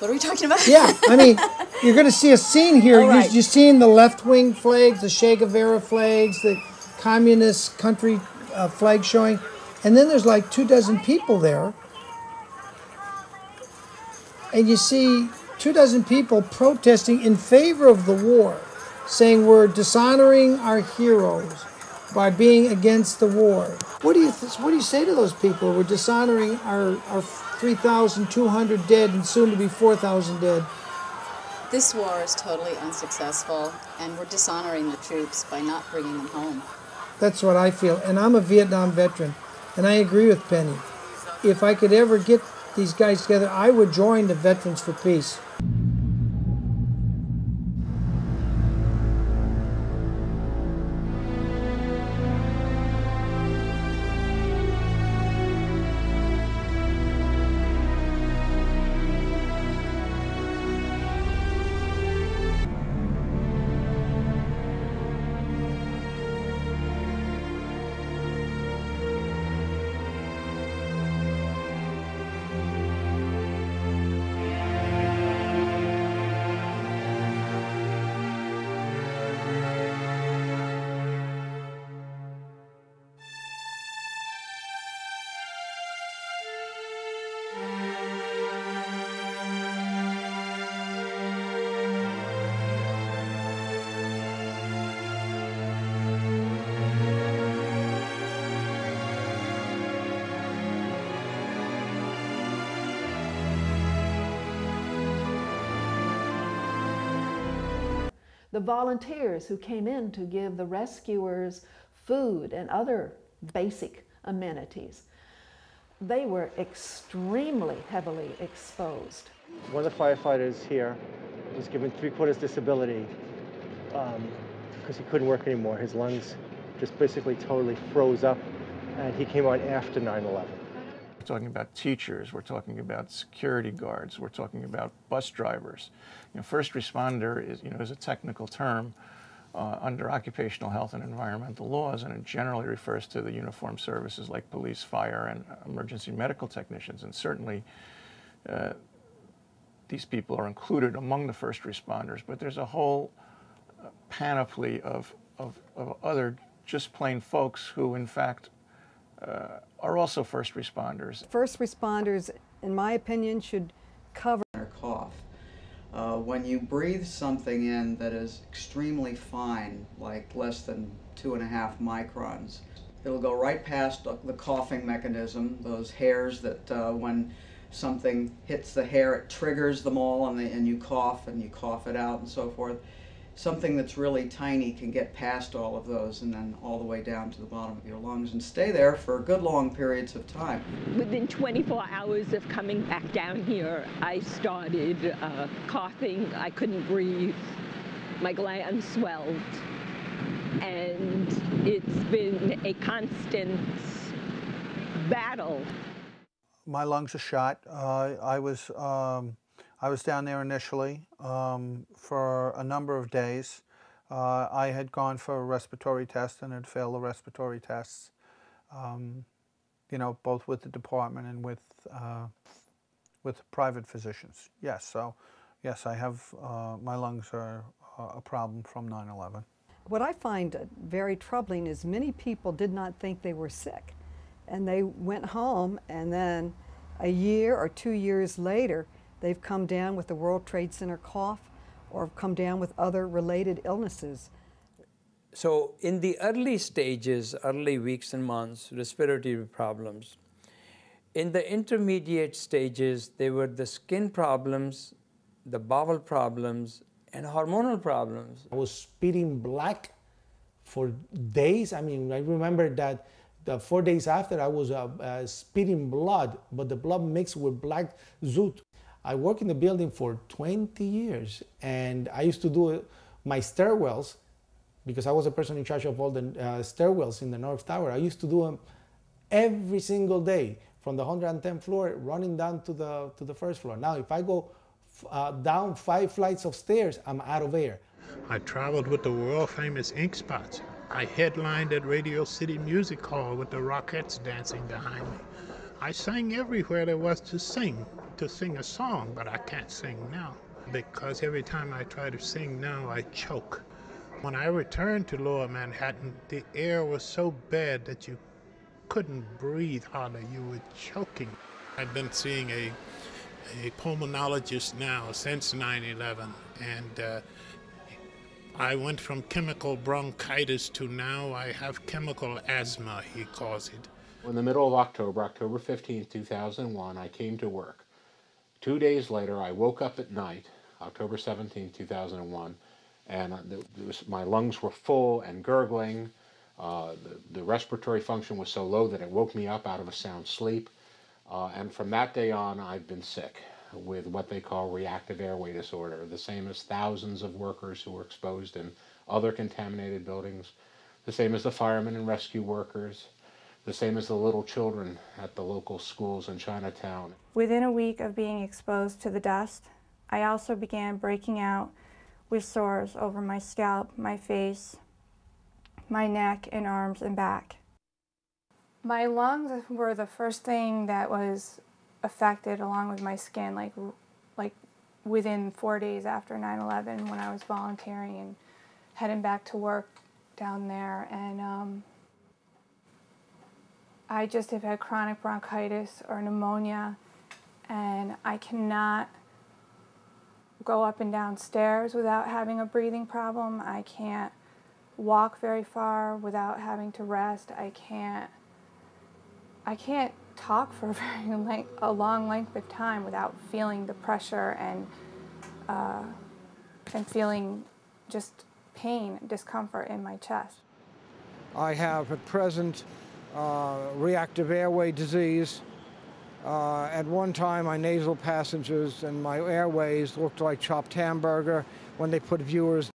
What are we talking about? Yeah, I mean, you're going to see a scene here. Oh, right. You're seeing the left-wing flags, the Che Guevara flags, the communist country flag showing. And then there's like 24 people there. And you see 24 people protesting in favor of the war, saying we're dishonoring our heroes by being against the war. What do you say to those people? We're dishonoring our 3,200 dead and soon to be 4,000 dead. This war is totally unsuccessful, and we're dishonoring the troops by not bringing them home. That's what I feel. And I'm a Vietnam veteran, and I agree with Penny. If I could ever get these guys together, I would join the Veterans for Peace. The volunteers who came in to give the rescuers food and other basic amenities, they were extremely heavily exposed. One of the firefighters here was given 3/4 disability because he couldn't work anymore. His lungs just basically totally froze up, and he came on after 9/11. We're talking about teachers, we're talking about security guards, we're talking about bus drivers. First responder is a technical term under occupational health and environmental laws, and it generally refers to the uniformed services like police, fire, and emergency medical technicians. And certainly these people are included among the first responders, but there's a whole panoply of other just plain folks who in fact are also first responders. First responders, in my opinion, should cover their cough. When you breathe something in that is extremely fine, like less than 2.5 microns, it'll go right past the coughing mechanism, those hairs that when something hits the hair, it triggers them all, and you cough it out and so forth. Something that's really tiny can get past all of those and then all the way down to the bottom of your lungs and stay there for good long periods of time. Within 24 hours of coming back down here, I started coughing. I couldn't breathe. My glands swelled. And it's been a constant battle. My lungs are shot. I was down there initially for a number of days. I had gone for a respiratory test and had failed the respiratory tests, both with the department and with private physicians. Yes, so yes, I have, my lungs are a problem from 9/11. What I find very troubling is many people did not think they were sick, and they went home, and then a year or 2 years later, they've come down with the World Trade Center cough or come down with other related illnesses. So in the early stages, early weeks and months, respiratory problems. In the intermediate stages, they were the skin problems, the bowel problems, and hormonal problems. I was spitting black for days. I mean, I remember that the 4 days after I was spitting blood, but the blood mixed with black zoot. I worked in the building for 20 years, and I used to do my stairwells, because I was the person in charge of all the stairwells in the North Tower. I used to do them every single day from the 110th floor running down to the first floor. Now, if I go down 5 flights of stairs, I'm out of air. I traveled with the world famous Ink Spots. I headlined at Radio City Music Hall with the Rockettes dancing behind me. I sang everywhere there was to sing a song, but I can't sing now because every time I try to sing now, I choke. When I returned to Lower Manhattan, the air was so bad that you couldn't breathe hardly. You were choking. I've been seeing a pulmonologist now since 9/11, and I went from chemical bronchitis to now I have chemical asthma, he calls it. In the middle of October, October 15, 2001, I came to work. 2 days later, I woke up at night, October 17, 2001, and my lungs were full and gurgling. The respiratory function was so low that it woke me up out of a sound sleep. And from that day on, I've been sick with what they call reactive airway disorder, the same as thousands of workers who were exposed in other contaminated buildings, the same as the firemen and rescue workers, the same as the little children at the local schools in Chinatown. Within a week of being exposed to the dust, I also began breaking out with sores over my scalp, my face, my neck, and arms and back. My lungs were the first thing that was affected along with my skin, like within 4 days after 9/11 when I was volunteering and heading back to work down there. And I just have had chronic bronchitis or pneumonia, and I cannot go up and down stairs without having a breathing problem. I can't walk very far without having to rest. I can't talk for a long length of time without feeling the pressure and feeling just pain, discomfort in my chest. I have at present reactive airway disease. At one time, my nasal passages and my airways looked like chopped hamburger. When they put viewers